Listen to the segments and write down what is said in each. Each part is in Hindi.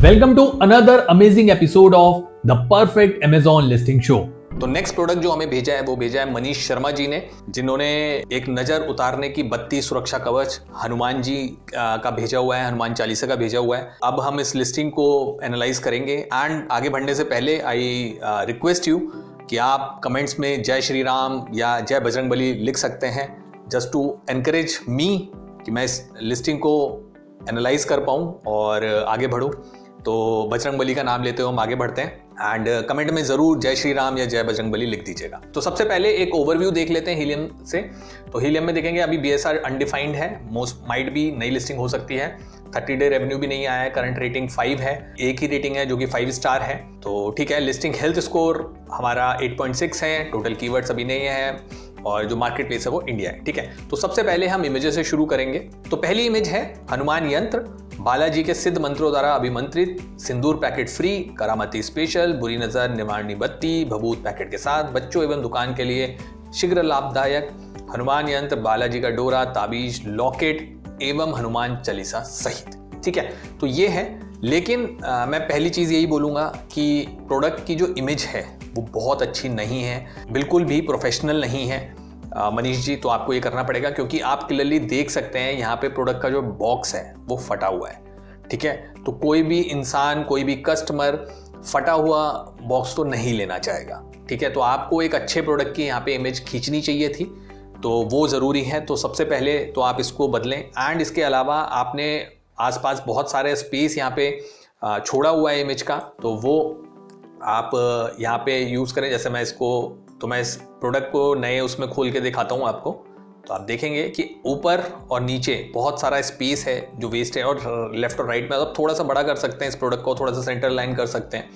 Welcome to another amazing episode of the perfect Amazon listing show. तो नेक्स्ट प्रोडक्ट जो हमें भेजा है वो भेजा है मनीष शर्मा जी ने, जिन्होंने एक नज़र उतारने की बत्ती सुरक्षा कवच हनुमान जी का भेजा हुआ है, हनुमान चालीसा का भेजा हुआ है। अब हम इस लिस्टिंग को एनालाइज करेंगे एंड आगे बढ़ने से पहले आई रिक्वेस्ट यू कि आप कमेंट्स में जय श्री राम या जय बजरंगबली लिख सकते हैं, जस्ट टू एनकरेज मी कि मैं इस लिस्टिंग को एनालाइज कर पाऊँ और आगे बढ़ूँ। तो बजरंगबली का नाम लेते हुए हम आगे बढ़ते हैं एंड कमेंट में जरूर जय श्री राम या जय बजरंगबली लिख दीजिएगा। तो सबसे पहले एक ओवरव्यू देख लेते हैं हीलियम से। तो हीलियम में देखेंगे अभी BSR अनडिफाइंड है, मोस्ट माइट भी नई लिस्टिंग हो सकती है। 30 डे रेवेन्यू भी नहीं आया है, करंट रेटिंग 5 है, एक ही रेटिंग है जो कि 5 स्टार है। तो ठीक है, लिस्टिंग हेल्थ स्कोर हमारा 8.6 है, टोटल कीवर्ड्स अभी नहीं है और जो मार्केट प्लेस है वो इंडिया है। ठीक है, तो सबसे पहले हम इमेजेस से शुरू करेंगे। तो पहली इमेज है हनुमान यंत्र, बालाजी के सिद्ध मंत्रों द्वारा अभिमंत्रित, सिंदूर पैकेट फ्री, करामती स्पेशल, बुरी नजर निवारणी बत्ती, भभूत पैकेट के साथ, बच्चों एवं दुकान के लिए शीघ्र लाभदायक हनुमान यंत्र, बालाजी का डोरा, ताबीज, लॉकेट एवं हनुमान चालीसा सहित। ठीक है, तो ये है। लेकिन मैं पहली चीज यही बोलूंगा कि प्रोडक्ट की जो इमेज है वो बहुत अच्छी नहीं है, बिल्कुल भी प्रोफेशनल नहीं है मनीष जी। तो आपको ये करना पड़ेगा क्योंकि आप क्लियरली देख सकते हैं यहाँ पे प्रोडक्ट का जो बॉक्स है वो फटा हुआ है। ठीक है, तो कोई भी इंसान, कोई भी कस्टमर फटा हुआ बॉक्स तो नहीं लेना चाहेगा। ठीक है, तो आपको एक अच्छे प्रोडक्ट की यहाँ पे इमेज खींचनी चाहिए थी, तो वो ज़रूरी है। तो सबसे पहले तो आप इसको बदलें एंड इसके अलावा आपने आसपास बहुत सारे स्पेस यहाँ पे छोड़ा हुआ है इमेज का, तो वो आप यहाँ पे यूज़ करें। जैसे मैं इस प्रोडक्ट को नए उसमें खोल के दिखाता हूँ आपको, तो आप देखेंगे कि ऊपर और नीचे बहुत सारा स्पेस है जो वेस्ट है, और लेफ्ट और राइट में आप थोड़ा सा बड़ा कर सकते हैं इस प्रोडक्ट को, थोड़ा सा सेंटर लाइन कर सकते हैं,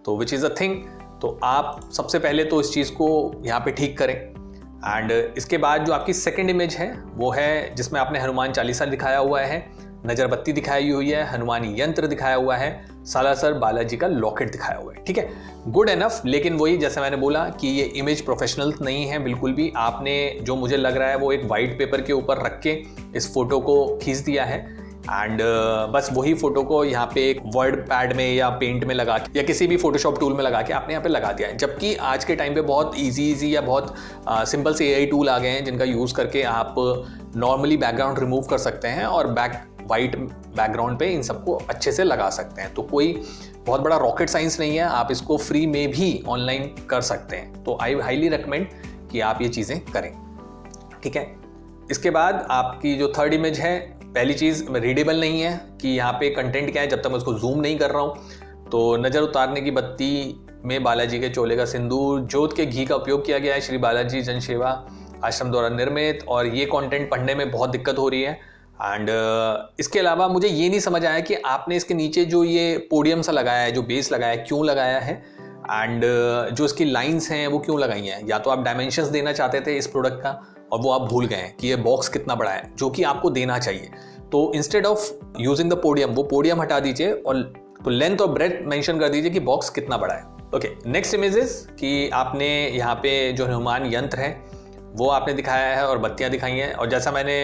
तो विच इज़ अ थिंग। तो आप सबसे पहले तो इस चीज़ को यहाँ पे ठीक करें एंड इसके बाद जो आपकी सेकेंड इमेज है वो है जिसमें आपने हनुमान चालीसा दिखाया हुआ है, नजर बत्ती दिखाई हुई है, हनुमान यंत्र दिखाया हुआ है, सालासर बालाजी का लॉकेट दिखाया हुआ है। ठीक है, गुड एनफ। लेकिन वही जैसे मैंने बोला कि ये इमेज प्रोफेशनल नहीं है बिल्कुल भी। आपने जो मुझे लग रहा है वो एक वाइट पेपर के ऊपर रख के इस फोटो को खींच दिया है एंड बस वही फोटो को यहाँ पे एक वर्ड पैड में या पेंट में लगा के या किसी भी फोटोशॉप टूल में लगा के आपने यहाँ पे लगा दिया है। जबकि आज के टाइम पे बहुत इजी या बहुत सिंपल से AI टूल आ गए हैं जिनका यूज़ करके आप नॉर्मली बैकग्राउंड रिमूव कर सकते हैं और वाइट बैकग्राउंड पे इन सबको अच्छे से लगा सकते हैं। तो कोई बहुत बड़ा रॉकेट साइंस नहीं है, आप इसको फ्री में भी ऑनलाइन कर सकते हैं। तो आई हाईली रिकमेंड कि आप ये चीज़ें करें। ठीक है, इसके बाद आपकी जो थर्ड इमेज है, पहली चीज़ रीडेबल नहीं है कि यहाँ पे कंटेंट क्या है जब तक मैं उसको जूम नहीं कर रहा हूँ। तो नज़र उतारने की बत्ती में बालाजी के चोले का सिंदूर, जोत के घी का उपयोग किया गया है, श्री बालाजी जनसेवा आश्रम द्वारा निर्मित, और ये कंटेंट पढ़ने में बहुत दिक्कत हो रही है। एंड इसके अलावा मुझे ये नहीं समझ आया कि आपने इसके नीचे जो ये पोडियम सा लगाया है, जो बेस लगाया है, क्यों लगाया है एंड जो इसकी लाइंस हैं वो क्यों लगाई हैं। या तो आप डायमेंशंस देना चाहते थे इस प्रोडक्ट का और वो आप भूल गए हैं कि ये बॉक्स कितना बड़ा है, जो कि आपको देना चाहिए। तो instead of using the podium, वो पोडियम हटा दीजिए और तो लेंथ और ब्रेथ मेंशन कर दीजिए कि बॉक्स कितना बड़ा है। ओके, नेक्स्ट इमेजेस कि आपने यहाँ पे जो हनुमान यंत्र है वो आपने दिखाया है और बत्तियां दिखाई हैं, और जैसा मैंने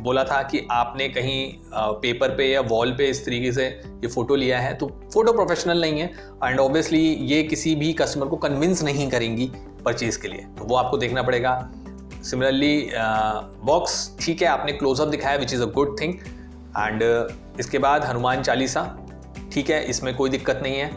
बोला था कि आपने कहीं पेपर पे या वॉल पे इस तरीके से ये फ़ोटो लिया है, तो फ़ोटो प्रोफेशनल नहीं है एंड ऑब्वियसली ये किसी भी कस्टमर को कन्विंस नहीं करेंगी परचेज़ के लिए, तो वो आपको देखना पड़ेगा। सिमिलरली बॉक्स ठीक है, आपने क्लोजअप दिखाया which is a good thing and इसके बाद हनुमान चालीसा ठीक है, इसमें कोई दिक्कत नहीं है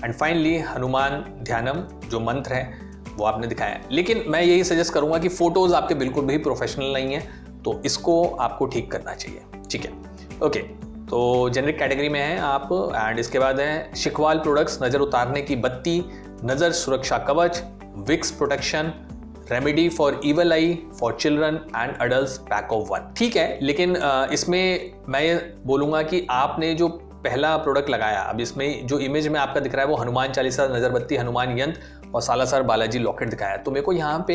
एंड फाइनली हनुमान ध्यानम जो मंत्र है वो आपने दिखाया है। लेकिन मैं यही सजेस्ट करूंगा कि फोटोज़ आपके बिल्कुल भी प्रोफेशनल नहीं है, तो इसको आपको ठीक करना चाहिए। ठीक है, ओके, तो जेनरिक कैटेगरी में है आप एंड इसके बाद है शिखवाल प्रोडक्ट्स, नज़र उतारने की बत्ती, नज़र सुरक्षा कवच, wicks protection, remedy for evil eye for children and adult pack of 1। ठीक है, लेकिन इसमें मैं ये बोलूँगा कि आपने जो पहला प्रोडक्ट लगाया, अब इसमें जो इमेज में आपका दिख रहा है वो हनुमान चालीसा, नज़रबत्ती, हनुमान यंत्र और सालासर बालाजी लॉकेट दिखाया, तो मेरे को यहाँ पे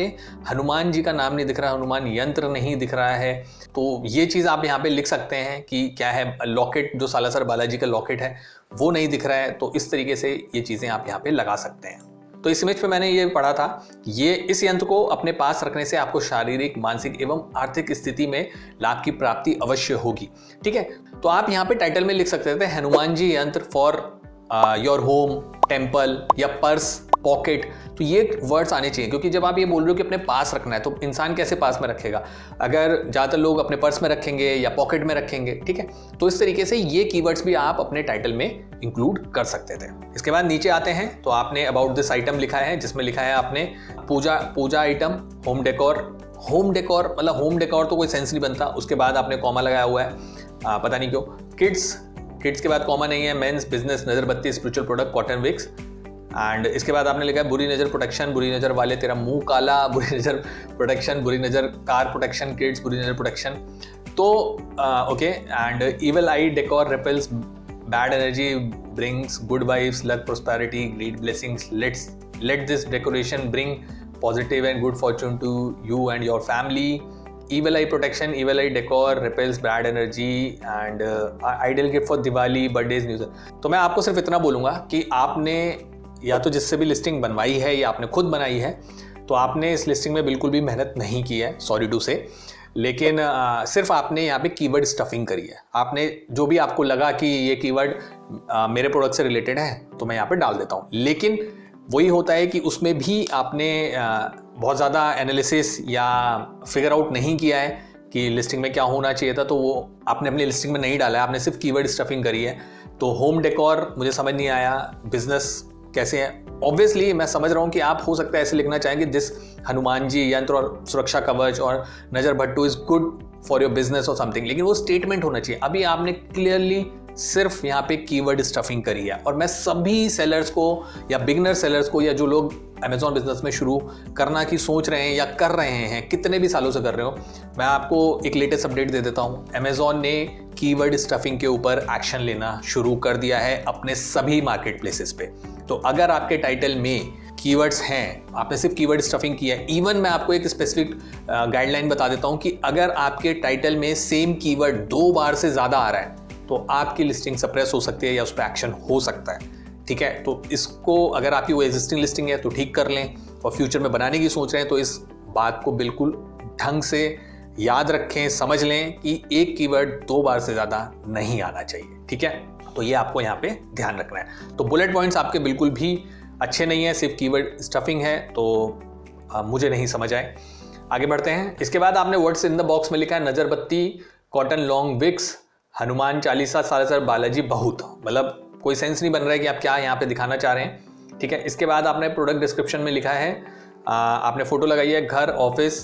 हनुमान जी का नाम नहीं दिख रहा, हनुमान यंत्र नहीं दिख रहा है। तो ये चीज़ आप यहाँ पे लिख सकते हैं कि क्या है, लॉकेट जो सालासर बालाजी का लॉकेट है वो नहीं दिख रहा है, तो इस तरीके से ये चीज़ें आप यहाँ पे लगा सकते हैं। तो इस इमेज पे मैंने ये पढ़ा था, ये इस यंत्र को अपने पास रखने से आपको शारीरिक, मानसिक एवं आर्थिक स्थिति में लाभ की प्राप्ति अवश्य होगी। ठीक है, तो आप यहाँ पे टाइटल में लिख सकते थे हनुमान जी यंत्र फॉर योर होम, टेम्पल या पर्स, पॉकेट, तो ये वर्ड्स आने चाहिए। क्योंकि जब आप ये बोल रहे हो कि अपने पास रखना है तो इंसान कैसे पास में रखेगा? अगर ज़्यादातर लोग अपने पर्स में रखेंगे या पॉकेट में रखेंगे, ठीक है। तो इस तरीके से ये कीवर्ड्स भी आप अपने टाइटल में इंक्लूड कर सकते थे। इसके बाद नीचे आते हैं तो आपने अबाउट दिस आइटम लिखा है, जिसमें लिखा है आपने पूजा आइटम, होम डेकोर मतलब होम डेकोर तो कोई सेंस नहीं बनता। उसके बाद आपने कॉमा लगाया हुआ है, पता नहीं क्यों। किड्स के बाद कॉमा नहीं है। मेंस, बिजनेस, नजरबत्ती, spiritual product, cotton wicks. And इसके बाद आपने लिखा है बुरी नज़र प्रोटेक्शन, बुरी नज़र वाले तेरा मुंह काला, बुरी नज़र प्रोटेक्शन, बुरी नज़र कार प्रोटेक्शन, किड्स, बुरी नज़र प्रोटेक्शन। तो okay. And evil eye decor repels bad energy, brings good vibes, luck, prosperity, great blessings. Let this decoration bring positive and good fortune to you and your family. Evil eye protection, evil eye decor repels bad energy and ideal gift for Diwali, birthdays, New Year। तो मैं आपको सिर्फ इतना बोलूँगा कि आपने या तो जिससे भी लिस्टिंग बनवाई है या आपने खुद बनाई है, तो आपने इस लिस्टिंग में बिल्कुल भी मेहनत नहीं की है, सॉरी टू से। लेकिन सिर्फ आपने यहाँ पे कीवर्ड स्टफिंग करी है। आपने जो भी आपको लगा कि ये कीवर्ड मेरे प्रोडक्ट से रिलेटेड है तो मैं यहाँ पे डाल देता हूँ। लेकिन वही होता है कि उसमें भी आपने बहुत ज़्यादा एनालिसिस या फिगर आउट नहीं किया है कि लिस्टिंग में क्या होना चाहिए था, तो वो आपने अपनी लिस्टिंग में नहीं डाला है, आपने सिर्फ कीवर्ड स्टफिंग करी है। तो होम डेकोर मुझे समझ नहीं आया, बिजनेस कैसे है। ऑब्वियसली मैं समझ रहा हूँ कि आप हो सकता है ऐसे लिखना चाहेंगे दिस हनुमान जी यंत्र और सुरक्षा कवच और नजर Bhattu is good for your business और समथिंग, लेकिन वो स्टेटमेंट होना चाहिए। अभी आपने क्लियरली सिर्फ यहाँ पे कीवर्ड स्टफिंग करी है। और मैं सभी सेलर्स को या बिगनर सेलर्स को या जो लोग अमेजॉन बिजनेस में शुरू करना की सोच रहे हैं या कर रहे हैं, कितने भी सालों से कर रहे हो, मैं आपको एक लेटेस्ट अपडेट दे देता हूँ। अमेजॉन ने कीवर्ड स्टफिंग के ऊपर एक्शन लेना शुरू कर दिया है अपने सभी मार्केट प्लेसेस पे। तो अगर आपके टाइटल में कीवर्ड्स हैं, आपने सिर्फ कीवर्ड स्टफिंग किया है, इवन मैं आपको एक स्पेसिफिक गाइडलाइन बता देता हूँ कि अगर आपके टाइटल में सेम कीवर्ड 2 बार से ज़्यादा आ रहा है तो आपकी लिस्टिंग सप्रेस हो सकती है या उस पर एक्शन हो सकता है, ठीक है। तो इसको अगर आपकी वो एग्जिस्टिंग लिस्टिंग है तो ठीक कर लें, और फ्यूचर में बनाने की सोच रहे हैं तो इस बात को बिल्कुल ढंग से याद रखें, समझ लें कि एक कीवर्ड 2 बार से ज़्यादा नहीं आना चाहिए, ठीक है। तो ये आपको यहाँ पे ध्यान रखना है। तो बुलेट पॉइंट्स आपके बिल्कुल भी अच्छे नहीं है, सिर्फ कीवर्ड स्टफिंग है, तो मुझे नहीं समझ आए। आगे बढ़ते हैं। इसके बाद आपने वर्ड्स इन द बॉक्स में लिखा है नजरबत्ती, cotton long wicks, Hanuman Chalisa, Salasar Balaji बहुत, मतलब कोई सेंस नहीं बन रहा है कि आप क्या यहाँ पे दिखाना चाह रहे हैं, ठीक है। इसके बाद आपने प्रोडक्ट डिस्क्रिप्शन में लिखा है, आपने फोटो लगाई है, घर, ऑफिस,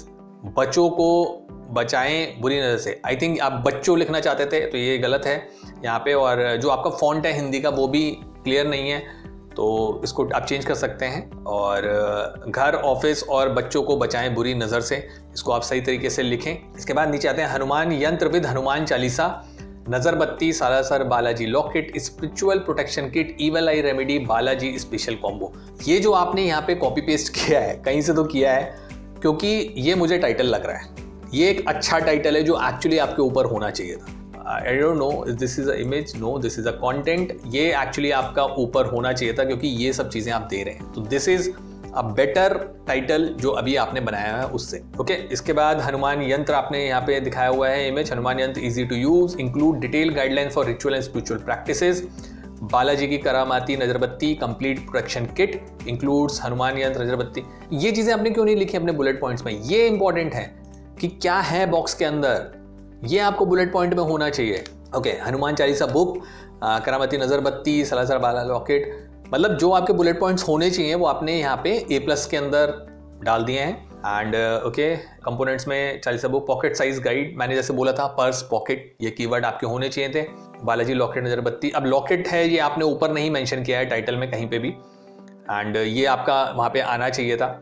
बच्चों को बचाएं बुरी नज़र से। आई थिंक आप बच्चों लिखना चाहते थे तो ये गलत है यहाँ पे। और जो आपका फॉन्ट है हिंदी का वो भी क्लियर नहीं है, तो इसको आप चेंज कर सकते हैं। और घर, ऑफिस और बच्चों को बचाएं बुरी नज़र से, इसको आप सही तरीके से लिखें। इसके बाद नीचे आते हैं हनुमान यंत्र विद हनुमान चालीसा, नजरबत्ती, Salasar Balaji locket, spiritual protection kit, evil eye remedy, Balaji special combo. ये जो आपने यहाँ पे कॉपी पेस्ट किया है, कहीं से तो किया है, क्योंकि ये मुझे टाइटल लग रहा है, ये एक अच्छा टाइटल है जो एक्चुअली आपके ऊपर होना चाहिए था। I don't know this is a image, no this is a content, ये एक्चुअली आपका ऊपर होना चाहिए था क्योंकि ये सब चीजें आप दे रहे हैं। तो this is a better title जो अभी आपने बनाया है उससे, ओके। इसके बाद हनुमान यंत्र आपने यहाँ पे दिखाया हुआ है इमेज, हनुमान यंत्र easy to use, include detail guidelines for ritual and spiritual practices, Balaji की करामाती नजरबत्ती complete protection kit, includes Hanuman यंत्र नजरबत्ती। ये चीजें आपने क्यों नहीं लिखी अपने बुलेट पॉइंट्स में? ये इंपॉर्टेंट है कि क्या है बॉक्स के अंदर, ये आपको बुलेट पॉइंट में होना चाहिए, ओके। हनुमान चालीसा बुक, करामाती नजरबत्ती, सालासर बाला लॉकेट, मतलब जो आपके बुलेट पॉइंट्स होने चाहिए वो आपने यहाँ पे A+ के अंदर डाल दिए हैं। एंड ओके, कंपोनेंट्स में Chalisa book, pocket size guide, मैंने जैसे बोला था पर्स, पॉकेट, ये कीवर्ड आपके होने चाहिए थे। बालाजी लॉकेट नजरबत्ती, अब लॉकेट है ये आपने ऊपर नहीं मेंशन किया है टाइटल में कहीं पे भी, एंड ये आपका वहाँ पे आना चाहिए था।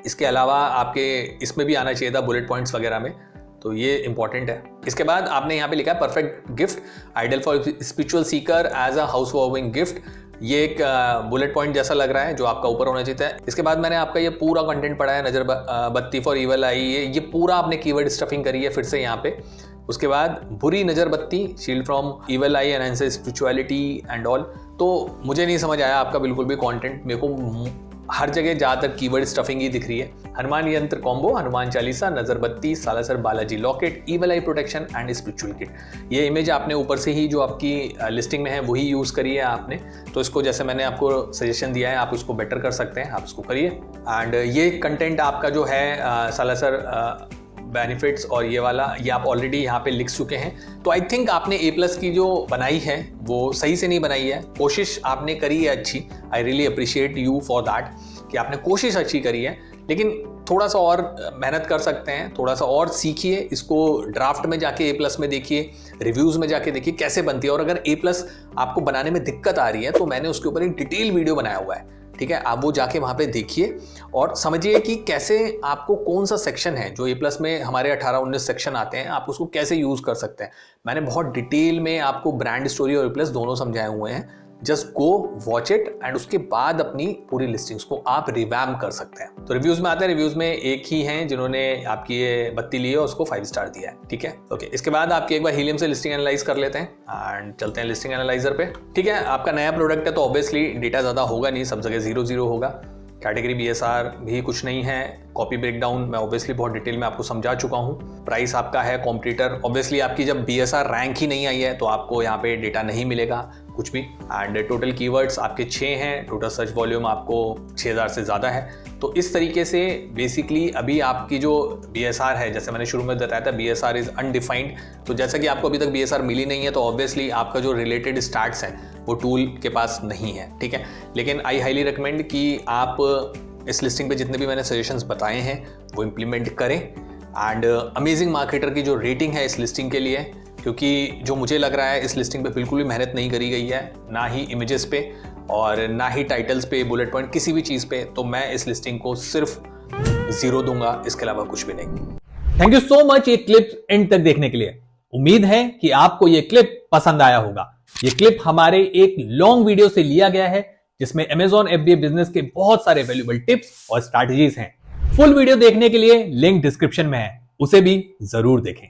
इसके अलावा आपके इसमें भी आना चाहिए था बुलेट पॉइंट्स वगैरह में, तो ये इंपॉर्टेंट है। इसके बाद आपने यहाँ पे लिखा है perfect gift, ideal for spiritual seeker as a housewarming gift, ये एक बुलेट पॉइंट जैसा लग रहा है जो आपका ऊपर होना चाहिए था। इसके बाद मैंने आपका ये पूरा कंटेंट पढ़ा है, नजर बत्ती फॉर इवल आई, ये पूरा आपने कीवर्ड स्टफिंग करी है फिर से यहाँ पे। उसके बाद बुरी नजर बत्ती, shield from evil I, enhance spirituality and all. तो मुझे नहीं समझ आया आपका बिल्कुल भी कंटेंट, मेरे को हर जगह ज़्यादातर कीवर्ड स्टफिंग ही दिख रही है। हनुमान यंत्र कॉम्बो, हनुमान चालीसा, नजर बत्ती, Salasar Balaji locket, evil I protection and spiritual kit. ये इमेज आपने ऊपर से ही जो आपकी लिस्टिंग में है वही यूज़ करी है आपने, तो इसको जैसे मैंने आपको सजेशन दिया है आप इसको बेटर कर सकते हैं, आप इसको करिए। एंड ये कंटेंट आपका जो है सालासर बेनिफिट्स और ये वाला ये आप ऑलरेडी यहाँ पे लिख चुके हैं, तो आई थिंक आपने A+ की जो बनाई है वो सही से नहीं बनाई है। कोशिश आपने करी है अच्छी, I really appreciate you for that कि आपने कोशिश अच्छी करी है, लेकिन थोड़ा सा और मेहनत कर सकते हैं, थोड़ा सा और सीखिए, इसको ड्राफ्ट में जाके A+ में देखिए, रिव्यूज़ में जाके देखिए कैसे बनती है। और अगर A+ आपको बनाने में दिक्कत आ रही है तो मैंने उसके ऊपर एक डिटेल वीडियो बनाया हुआ है, ठीक है, आप वो जाके वहाँ पे देखिए और समझिए कि कैसे आपको कौन सा सेक्शन है जो A+ में हमारे 18-19 सेक्शन आते हैं, आप उसको कैसे यूज़ कर सकते हैं। मैंने बहुत डिटेल में आपको ब्रांड स्टोरी और A+ दोनों समझाए हुए हैं। Just go watch it and उसके बाद अपनी पूरी लिस्टिंग्स को आप रिवैम्प कर सकते हैं। तो रिव्यूज में आते हैं, रिव्यूज में एक ही हैं जिन्होंने आपकी ये बत्ती ली है उसको 5 स्टार दिया है, ठीक है। ओके, इसके बाद आपकी एक बार हीलियम से लिस्टिंग एनालाइज कर लेते हैं एंड चलते हैं लिस्टिंग एनालाइजर पे। ठीक है, आपका नया प्रोडक्ट है तो ऑब्वियसली डेटा ज़्यादा होगा नहीं, सब जगह 0-0 होगा। कैटेगरी BSR भी कुछ नहीं है। कॉपी ब्रेकडाउन मैं ऑब्वियसली बहुत डिटेल में आपको समझा चुका हूँ। प्राइस आपका है कॉम्पिटिटर, ऑब्वियसली आपकी जब BSR रैंक ही नहीं आई है तो आपको यहाँ पे डेटा नहीं मिलेगा कुछ भी। एंड टोटल कीवर्ड्स आपके 6 हैं, टोटल सर्च वॉल्यूम आपको 6000 से ज़्यादा है। तो इस तरीके से बेसिकली अभी आपकी जो BSR है, जैसे मैंने शुरू में बताया था BSR इज़ अनडिफाइंड, तो जैसा कि आपको अभी तक BSR मिली नहीं है तो ऑब्वियसली आपका जो रिलेटेड स्टार्ट्स हैं वो टूल के पास नहीं है, ठीक है। लेकिन आई हाईली रिकमेंड कि आप इस लिस्टिंग पे जितने भी मैंने सजेशंस बताए हैं वो इम्प्लीमेंट करें। एंड अमेजिंग मार्केटर की जो रेटिंग है इस लिस्टिंग के लिए, क्योंकि जो मुझे लग रहा है इस लिस्टिंग पे बिल्कुल भी मेहनत नहीं करी गई है, ना ही इमेजेस पे और ना ही टाइटल्स पे, बुलेट पॉइंट, किसी भी चीज़ पे, तो मैं इस लिस्टिंग को सिर्फ 0 दूंगा, इसके अलावा कुछ भी नहीं। थैंक यू सो मच ये क्लिप एंड तक देखने के लिए। उम्मीद है कि आपको ये क्लिप पसंद आया होगा। ये क्लिप हमारे एक लॉन्ग वीडियो से लिया गया है जिसमें Amazon FBA बिजनेस के बहुत सारे वैल्यूएबल टिप्स और स्ट्रैटेजीज हैं। फुल वीडियो देखने के लिए लिंक डिस्क्रिप्शन में है, उसे भी जरूर देखें।